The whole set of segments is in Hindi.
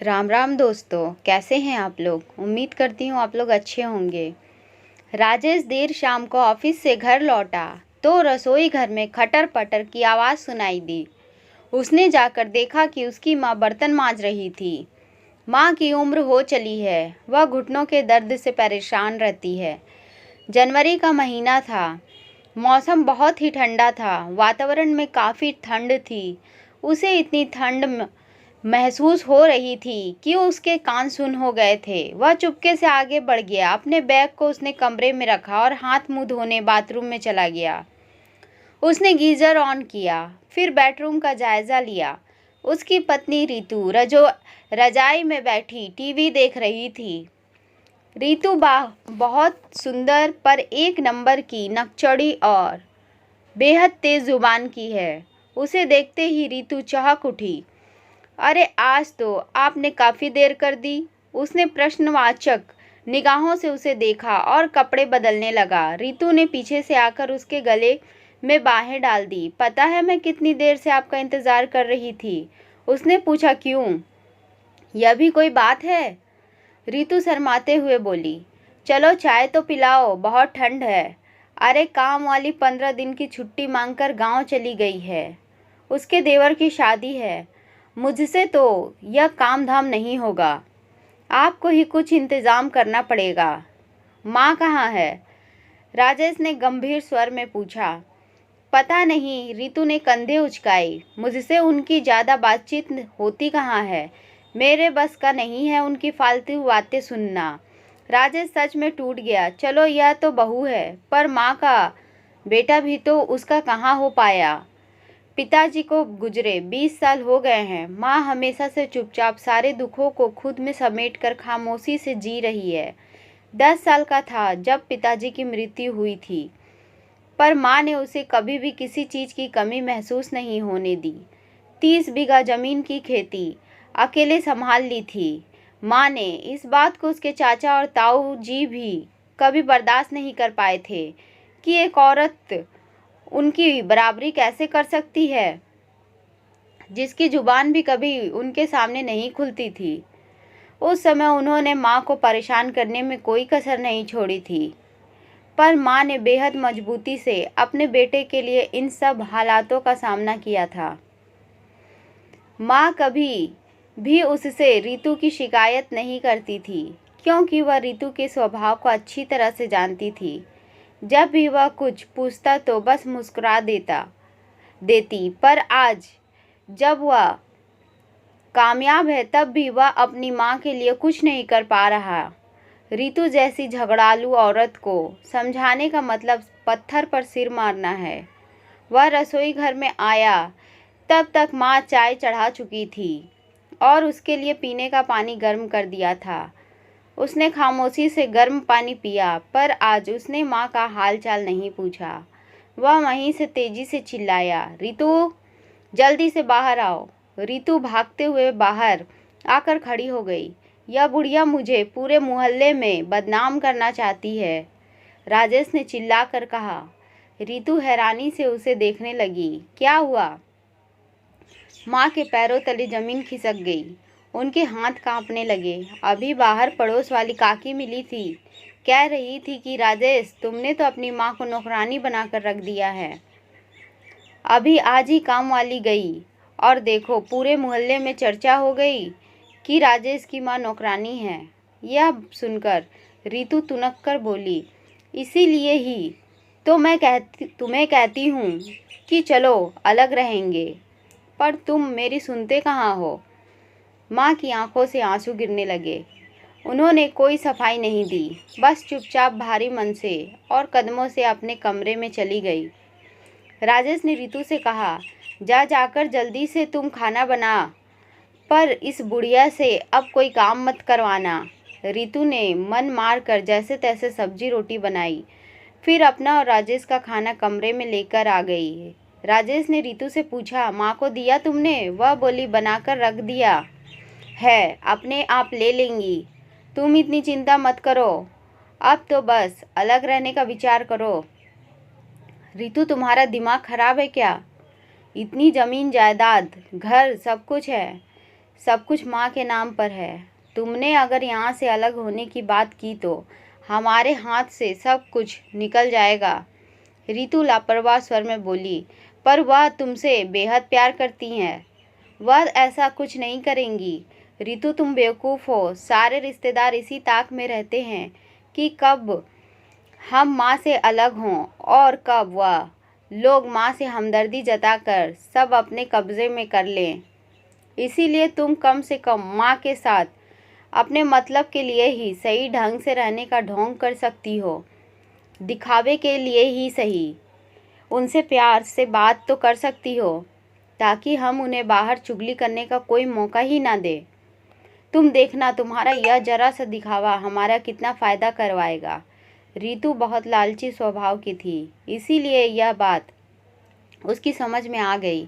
राम राम दोस्तों, कैसे हैं आप लोग। उम्मीद करती हूँ आप लोग अच्छे होंगे। राजेश देर शाम को ऑफिस से घर लौटा तो रसोई घर में खटर पटर की आवाज़ सुनाई दी। उसने जाकर देखा कि उसकी माँ बर्तन मांज रही थी। माँ की उम्र हो चली है, वह घुटनों के दर्द से परेशान रहती है। जनवरी का महीना था। मौसम बहुत ही ठंडा था। वातावरण में काफ़ी ठंड थी। उसे इतनी ठंड महसूस हो रही थी कि उसके कान सुन हो गए थे। वह चुपके से आगे बढ़ गया। अपने बैग को उसने कमरे में रखा और हाथ मुंह धोने बाथरूम में चला गया। उसने गीज़र ऑन किया, फिर बेडरूम का जायज़ा लिया। उसकी पत्नी रितु रजाई में बैठी टीवी देख रही थी। रितु बहुत सुंदर पर एक नंबर की नकचड़ी और बेहद तेज़ जुबान की है। उसे देखते ही रितु चहक उठी। अरे आज तो आपने काफ़ी देर कर दी। उसने प्रश्नवाचक निगाहों से उसे देखा और कपड़े बदलने लगा। रितु ने पीछे से आकर उसके गले में बाहें डाल दी। पता है मैं कितनी देर से आपका इंतज़ार कर रही थी। उसने पूछा, क्यों, यह भी कोई बात है। रितु शर्माते हुए बोली, चलो चाय तो पिलाओ, बहुत ठंड है। अरे काम वाली 15 दिन की छुट्टी मांगकर गांव चली गई है। उसके देवर की शादी है। मुझसे तो यह काम धाम नहीं होगा। आपको ही कुछ इंतज़ाम करना पड़ेगा। माँ कहाँ है? राजेश ने गंभीर स्वर में पूछा। पता नहीं, रितु ने कंधे उचकाए। मुझसे उनकी ज़्यादा बातचीत होती कहाँ है। मेरे बस का नहीं है उनकी फालतू बातें सुनना। राजेश सच में टूट गया। चलो यह तो बहू है, पर माँ का बेटा भी तो उसका कहाँ हो पाया। पिताजी को गुजरे 20 साल हो गए हैं। माँ हमेशा से चुपचाप सारे दुखों को खुद में समेटकर खामोशी से जी रही है। 10 साल का था जब पिताजी की मृत्यु हुई थी, पर माँ ने उसे कभी भी किसी चीज़ की कमी महसूस नहीं होने दी। 30 बीघा जमीन की खेती अकेले संभाल ली थी। माँ ने इस बात को उसके चाचा और ताऊ जी भी कभी बर्दाश्त नहीं कर पाए थे कि एक औरत उनकी बराबरी कैसे कर सकती है, जिसकी जुबान भी कभी उनके सामने नहीं खुलती थी। उस समय उन्होंने माँ को परेशान करने में कोई कसर नहीं छोड़ी थी, पर माँ ने बेहद मजबूती से अपने बेटे के लिए इन सब हालातों का सामना किया था। माँ कभी भी उससे रितु की शिकायत नहीं करती थी, क्योंकि वह रितु के स्वभाव को अच्छी तरह से जानती थी। जब भी वह कुछ पूछता तो बस मुस्कुरा देती। पर आज जब वह कामयाब है, तब भी वह अपनी माँ के लिए कुछ नहीं कर पा रहा। रितु जैसी झगड़ालू औरत को समझाने का मतलब पत्थर पर सिर मारना है। वह रसोई घर में आया तब तक माँ चाय चढ़ा चुकी थी और उसके लिए पीने का पानी गर्म कर दिया था। उसने खामोशी से गर्म पानी पिया, पर आज उसने माँ का हाल चाल नहीं पूछा। वह वहीं से तेजी से चिल्लाया, रितु जल्दी से बाहर आओ। रितु भागते हुए बाहर आकर खड़ी हो गई। यह बुढ़िया मुझे पूरे मोहल्ले में बदनाम करना चाहती है, राजेश ने चिल्लाकर कहा। रितु हैरानी से उसे देखने लगी। क्या हुआ? माँ के पैरों तले जमीन खिसक गई। उनके हाथ कांपने लगे। अभी बाहर पड़ोस वाली काकी मिली थी, कह रही थी कि राजेश, तुमने तो अपनी माँ को नौकरानी बनाकर रख दिया है। अभी आज ही काम वाली गई और देखो पूरे मोहल्ले में चर्चा हो गई कि राजेश की माँ नौकरानी है। यह सुनकर रितु तुनक कर बोली, इसीलिए ही तो मैं तुम्हें कहती हूँ कि चलो अलग रहेंगे, पर तुम मेरी सुनते कहाँ हो। माँ की आंखों से आंसू गिरने लगे। उन्होंने कोई सफाई नहीं दी, बस चुपचाप भारी मन से और कदमों से अपने कमरे में चली गई। राजेश ने रितु से कहा, जाकर जल्दी से तुम खाना बना, पर इस बुढ़िया से अब कोई काम मत करवाना। रितु ने मन मार कर जैसे तैसे सब्जी रोटी बनाई, फिर अपना और राजेश का खाना कमरे में लेकर आ गई। राजेश ने रितु से पूछा, माँ को दिया तुमने? वह बोली, बनाकर रख दिया है, अपने आप ले लेंगी। तुम इतनी चिंता मत करो, अब तो बस अलग रहने का विचार करो। रितु, तुम्हारा दिमाग खराब है क्या? इतनी ज़मीन जायदाद घर सब कुछ है, सब कुछ माँ के नाम पर है। तुमने अगर यहाँ से अलग होने की बात की तो हमारे हाथ से सब कुछ निकल जाएगा। रितु लापरवाह स्वर में बोली। पर वह तुमसे बेहद प्यार करती हैं। वह ऐसा कुछ नहीं करेंगी। रितु, तुम बेवकूफ़ हो। सारे रिश्तेदार इसी ताक में रहते हैं कि कब हम माँ से अलग हों और कब वह लोग माँ से हमदर्दी जताकर सब अपने कब्ज़े में कर लें। इसीलिए तुम कम से कम माँ के साथ अपने मतलब के लिए ही सही ढंग से रहने का ढोंग कर सकती हो। दिखावे के लिए ही सही उनसे प्यार से बात तो कर सकती हो, ताकि हम उन्हें बाहर चुगली करने का कोई मौका ही ना दे। तुम देखना, तुम्हारा यह जरा सा दिखावा हमारा कितना फ़ायदा करवाएगा। रितु बहुत लालची स्वभाव की थी, इसीलिए यह बात उसकी समझ में आ गई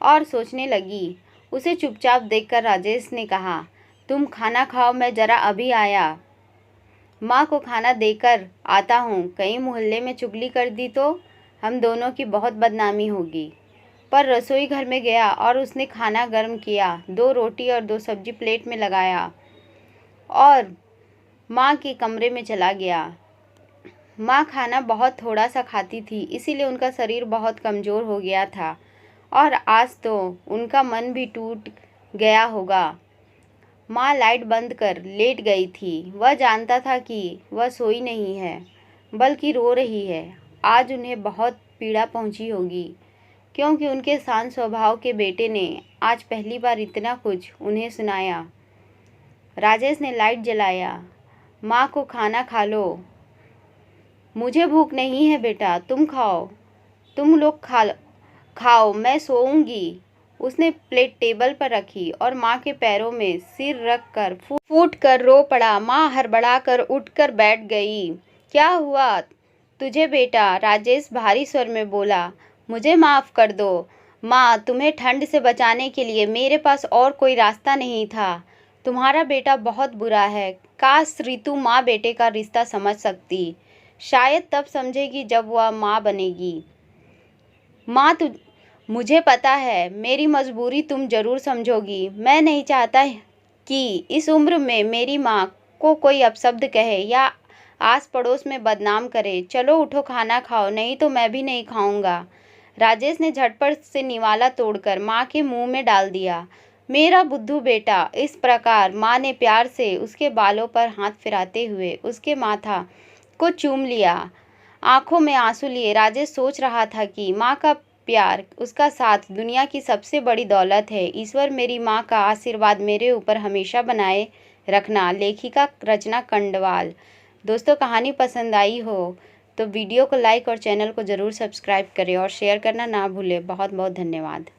और सोचने लगी। उसे चुपचाप देखकर राजेश ने कहा, तुम खाना खाओ, मैं ज़रा अभी आया। माँ को खाना देकर आता हूँ। कहीं मोहल्ले में चुगली कर दी तो हम दोनों की बहुत बदनामी होगी। पर रसोई घर में गया और उसने खाना गर्म किया। 2 रोटी और 2 सब्जी प्लेट में लगाया और माँ के कमरे में चला गया। माँ खाना बहुत थोड़ा सा खाती थी, इसीलिए उनका शरीर बहुत कमज़ोर हो गया था और आज तो उनका मन भी टूट गया होगा। माँ लाइट बंद कर लेट गई थी। वह जानता था कि वह सोई नहीं है, बल्कि रो रही है। आज उन्हें बहुत पीड़ा पहुंची होगी, क्योंकि उनके शांत स्वभाव के बेटे ने आज पहली बार इतना कुछ उन्हें सुनाया। राजेश ने लाइट जलाया। माँ को खाना खा लो। मुझे भूख नहीं है बेटा, तुम खाओ। तुम लोग खाओ, मैं सोऊंगी। उसने प्लेट टेबल पर रखी और माँ के पैरों में सिर रखकर फूट कर रो पड़ा। माँ हड़बड़ाकर उठकर बैठ गई। क्या हुआ तुझे बेटा? राजेश भारी स्वर में बोला। मुझे माफ़ कर दो माँ, तुम्हें ठंड से बचाने के लिए मेरे पास और कोई रास्ता नहीं था। तुम्हारा बेटा बहुत बुरा है। काश रितु माँ बेटे का रिश्ता समझ सकती। शायद तब समझेगी जब वह माँ बनेगी। माँ, मुझे पता है मेरी मजबूरी तुम ज़रूर समझोगी। मैं नहीं चाहता कि इस उम्र में मेरी माँ को कोई अपशब्द कहे या आस पड़ोस में बदनाम करे। चलो उठो, खाना खाओ, नहीं तो मैं भी नहीं खाऊंगा। राजेश ने झटपट से निवाला तोड़कर माँ के मुंह में डाल दिया। मेरा बुद्धू बेटा। इस प्रकार माँ ने प्यार से उसके बालों पर हाथ फिराते हुए उसके माथा को चूम लिया। आंखों में आंसू लिए राजेश सोच रहा था कि माँ का प्यार, उसका साथ दुनिया की सबसे बड़ी दौलत है। ईश्वर मेरी माँ का आशीर्वाद मेरे ऊपर हमेशा बनाए रखना। लेखिका रचना कंडवाल। दोस्तों, कहानी पसंद आई हो तो वीडियो को लाइक और चैनल को ज़रूर सब्सक्राइब करें और शेयर करना ना भूलें। बहुत बहुत धन्यवाद।